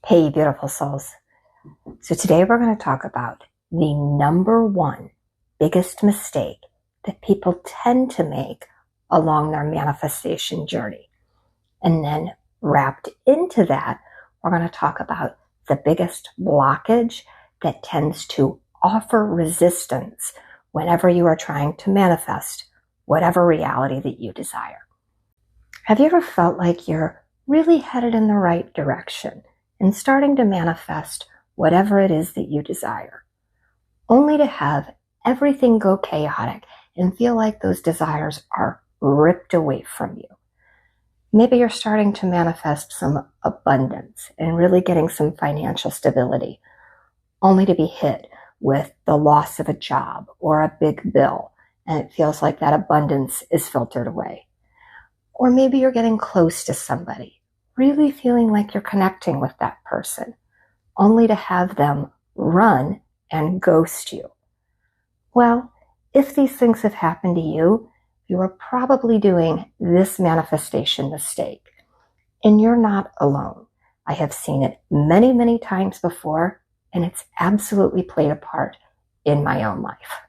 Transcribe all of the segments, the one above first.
Hey, beautiful souls. So today we're going to talk about the number one biggest mistake that people tend to make along their manifestation journey. And then wrapped into that, we're going to talk about the biggest blockage that tends to offer resistance whenever you are trying to manifest whatever reality that you desire. Have you ever felt like you're really headed in the right direction and starting to manifest whatever it is that you desire, only to have everything go chaotic and feel like those desires are ripped away from you? Maybe you're starting to manifest some abundance and really getting some financial stability, only to be hit with the loss of a job or a big bill, and it feels like that abundance is filtered away. Or maybe you're getting close to somebody, really feeling like you're connecting with that person, only to have them run and ghost you. Well, if these things have happened to you, you are probably doing this manifestation mistake. And you're not alone. I have seen it many, many times before, and it's absolutely played a part in my own life.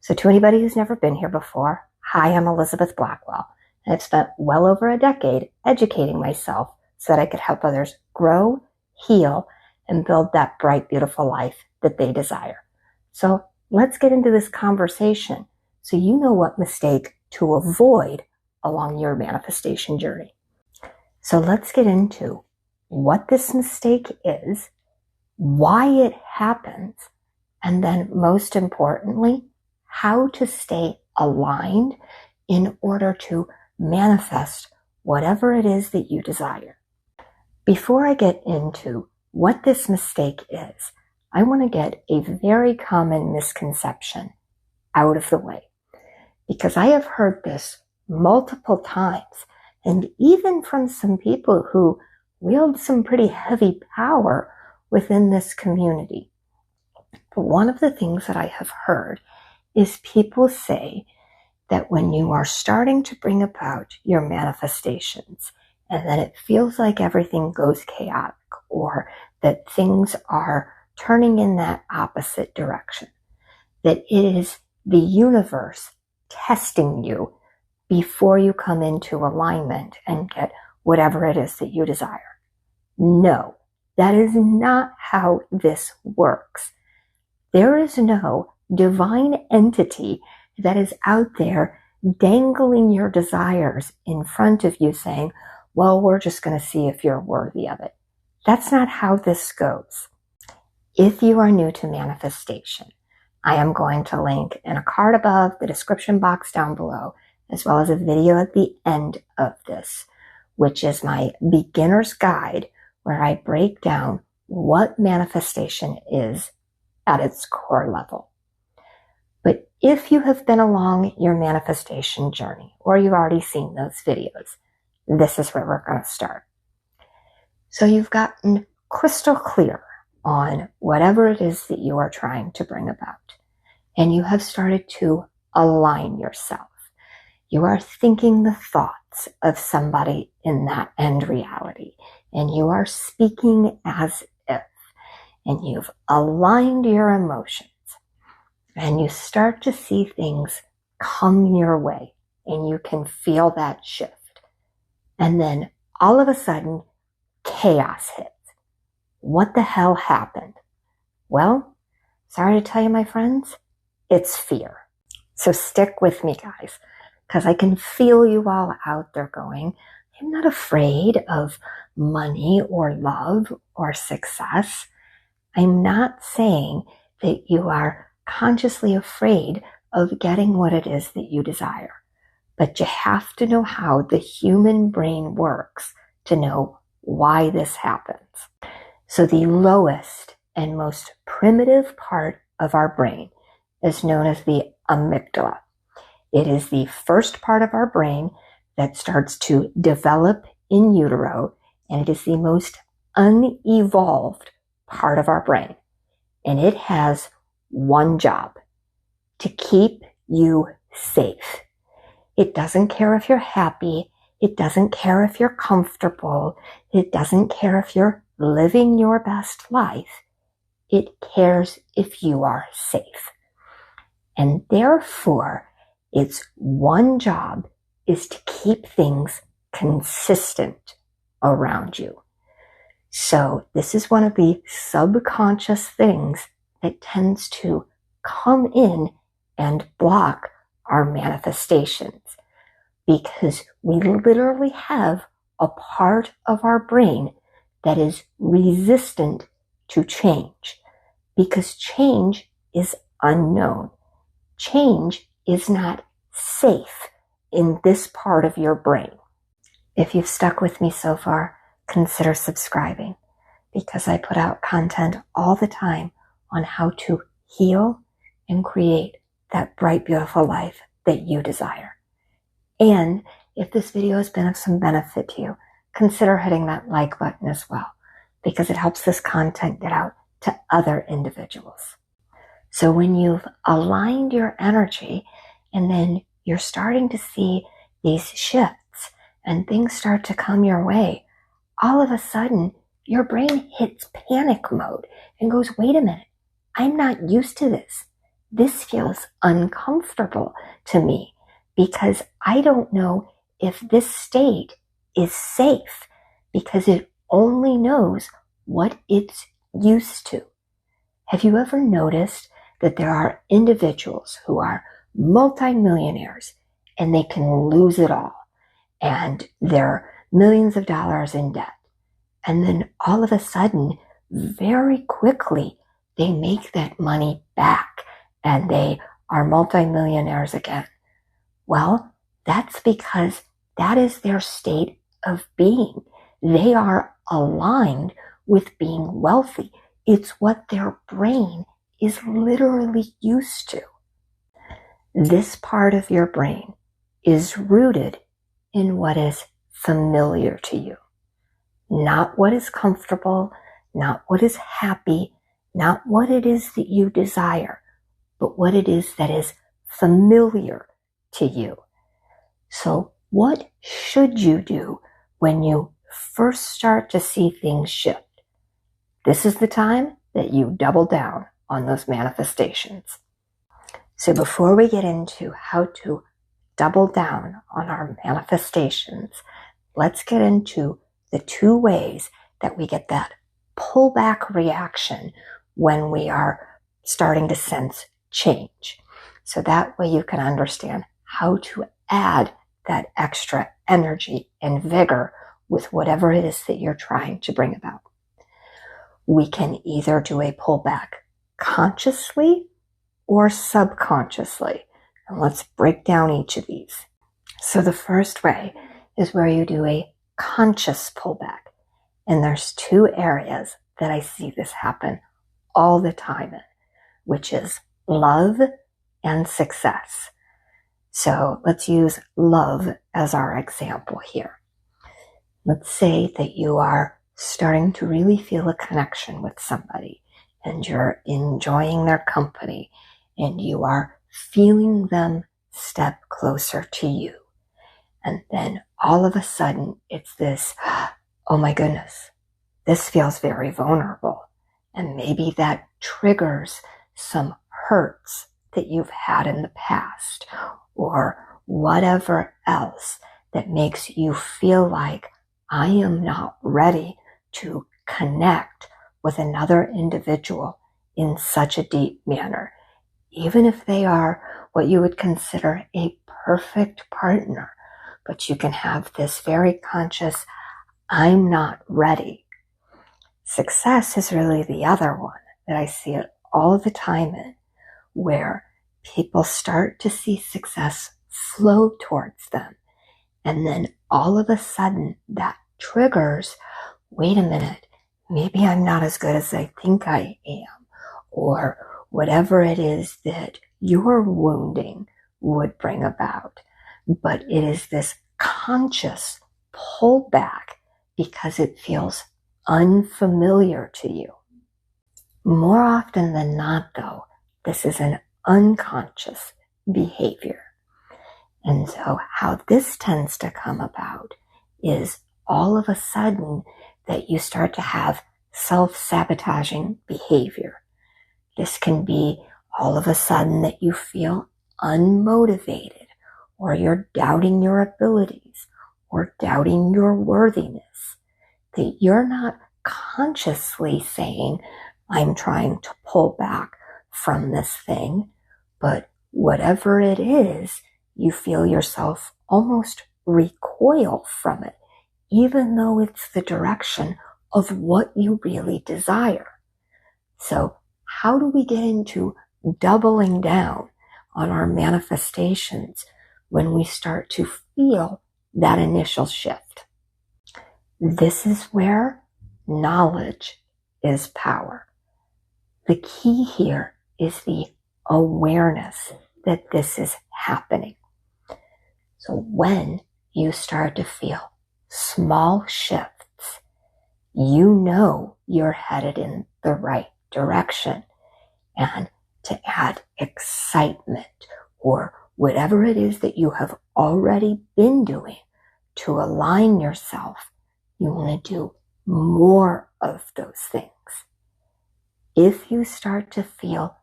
So to anybody who's never been here before, hi, I'm Elizabeth Blackwell, and I've spent well over a decade educating myself so that I could help others grow, heal, and build that bright, beautiful life that they desire. So let's get into this conversation so you know what mistake to avoid along your manifestation journey. So let's get into what this mistake is, why it happens, and then most importantly, how to stay aligned in order to manifest whatever it is that you desire. Before I get into what this mistake is, I want to get a very common misconception out of the way, because I have heard this multiple times, and even from some people who wield some pretty heavy power within this community. But one of the things that I have heard is people say that when you are starting to bring about your manifestations, and then it feels like everything goes chaotic, or that things are turning in that opposite direction, that it is the universe testing you before you come into alignment and get whatever it is that you desire. No, that is not how this works. There is no divine entity that is out there dangling your desires in front of you saying, well, we're just going to see if you're worthy of it. That's not how this goes. If you are new to manifestation, I am going to link in a card above, the description box down below, as well as a video at the end of this, which is my beginner's guide, where I break down what manifestation is at its core level. But if you have been along your manifestation journey, or you've already seen those videos, this is where we're going to start. So you've gotten crystal clear on whatever it is that you are trying to bring about, and you have started to align yourself. You are thinking the thoughts of somebody in that end reality, and you are speaking as if, and you've aligned your emotions, and you start to see things come your way, and you can feel that shift. And then all of a sudden, chaos hits. What the hell happened? Well, sorry to tell you, my friends, it's fear. So stick with me, guys, because I can feel you all out there going, I'm not afraid of money or love or success. I'm not saying that you are consciously afraid of getting what it is that you desire. But you have to know how the human brain works to know why this happens. So the lowest and most primitive part of our brain is known as the amygdala. It is the first part of our brain that starts to develop in utero, and it is the most unevolved part of our brain. And it has one job: to keep you safe. It doesn't care if you're happy. It doesn't care if you're comfortable. It doesn't care if you're living your best life. It cares if you are safe. And therefore, its one job is to keep things consistent around you. So this is one of the subconscious things that tends to come in and block our manifestations, because we literally have a part of our brain that is resistant to change, because change is unknown. Change is not safe in this part of your brain. If you've stuck with me so far, consider subscribing, because I put out content all the time on how to heal and create that bright, beautiful life that you desire. And if this video has been of some benefit to you, consider hitting that like button as well, because it helps this content get out to other individuals. So when you've aligned your energy and then you're starting to see these shifts and things start to come your way, all of a sudden your brain hits panic mode and goes, wait a minute, I'm not used to this. This feels uncomfortable to me because I don't know if this state is safe, because it only knows what it's used to. Have you ever noticed that there are individuals who are multimillionaires and they can lose it all and they're millions of dollars in debt, and then all of a sudden, very quickly, they make that money back and they are multimillionaires again? Well, that's because that is their state of being. They are aligned with being wealthy. It's what their brain is literally used to. This part of your brain is rooted in what is familiar to you, not what is comfortable, not what is happy, not what it is that you desire, but what it is that is familiar to you. So what should you do when you first start to see things shift? This is the time that you double down on those manifestations. So before we get into how to double down on our manifestations, let's get into the two ways that we get that pullback reaction when we are starting to sense change. So that way you can understand how to add that extra energy and vigor with whatever it is that you're trying to bring about. We can either do a pullback consciously or subconsciously. And let's break down each of these. So the first way is where you do a conscious pullback. And there's two areas that I see this happen all the time in, which is love and success. So let's use love as our example here. Let's say that you are starting to really feel a connection with somebody and you're enjoying their company and you are feeling them step closer to you. And then all of a sudden it's this, oh my goodness, this feels very vulnerable. And maybe that triggers some hurts that you've had in the past or whatever else that makes you feel like I am not ready to connect with another individual in such a deep manner, even if they are what you would consider a perfect partner. But you can have this very conscious, I'm not ready. Success is really the other one that I see it all the time in, where people start to see success flow towards them. And then all of a sudden that triggers, wait a minute, maybe I'm not as good as I think I am, or whatever it is that your wounding would bring about. But it is this conscious pullback because it feels unfamiliar to you. More often than not, though, this is an unconscious behavior. And so how this tends to come about is all of a sudden that you start to have self-sabotaging behavior. This can be all of a sudden that you feel unmotivated, or you're doubting your abilities, or doubting your worthiness, that you're not consciously saying, I'm trying to pull back from this thing, but whatever it is, you feel yourself almost recoil from it, even though it's the direction of what you really desire. So how do we get into doubling down on our manifestations when we start to feel that initial shift? This is where knowledge is power. The key here is the awareness that this is happening. So when you start to feel small shifts, you know you're headed in the right direction. And to add excitement or whatever it is that you have already been doing to align yourself, you want to do more of those things. If you start to feel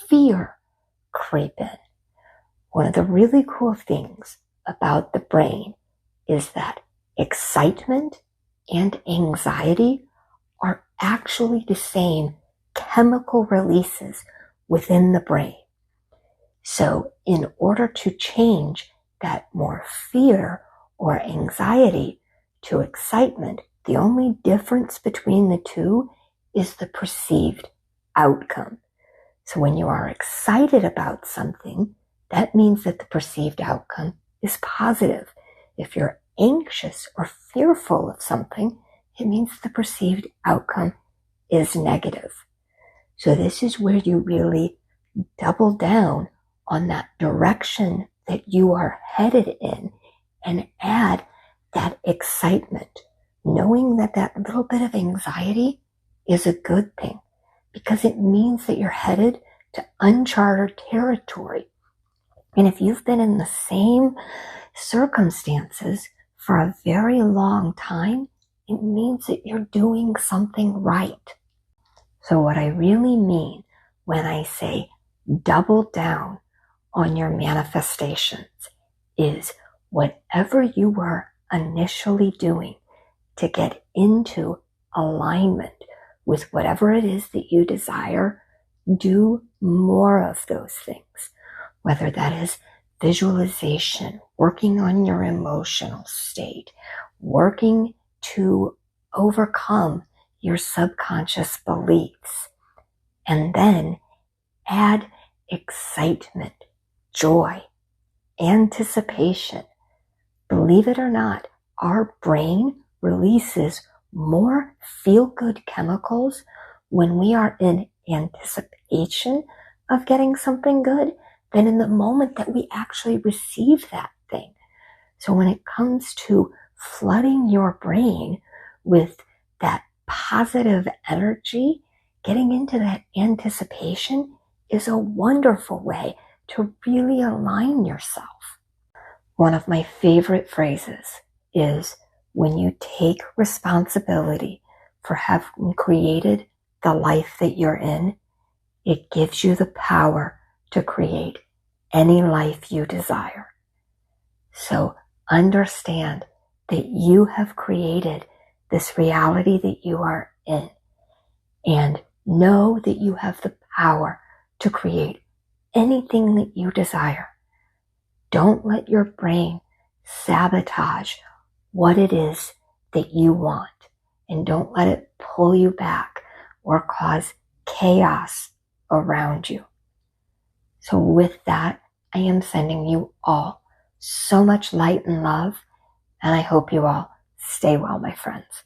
fear creep in, one of the really cool things about the brain is that excitement and anxiety are actually the same chemical releases within the brain. So in order to change that more fear or anxiety to excitement, the only difference between the two is the perceived outcome. So when you are excited about something, that means that the perceived outcome is positive. If you're anxious or fearful of something, it means the perceived outcome is negative. So this is where you really double down on that direction that you are headed in and add that excitement, knowing that that little bit of anxiety is a good thing because it means that you're headed to uncharted territory. And if you've been in the same circumstances for a very long time, it means that you're doing something right. So what I really mean when I say double down on your manifestations is whatever you were initially doing to get into alignment with whatever it is that you desire, do more of those things, whether that is visualization, working on your emotional state, working to overcome your subconscious beliefs, and then add excitement, joy, anticipation. Believe it or not, our brain releases more feel-good chemicals when we are in anticipation of getting something good than in the moment that we actually receive that thing. So when it comes to flooding your brain with that positive energy, getting into that anticipation is a wonderful way to really align yourself. One of my favorite phrases is when you take responsibility for having created the life that you're in, it gives you the power to create any life you desire. So understand that you have created this reality that you are in, and know that you have the power to create anything that you desire. Don't let your brain sabotage what it is that you want, and don't let it pull you back or cause chaos around you. So with that, I am sending you all so much light and love, and I hope you all stay well, my friends.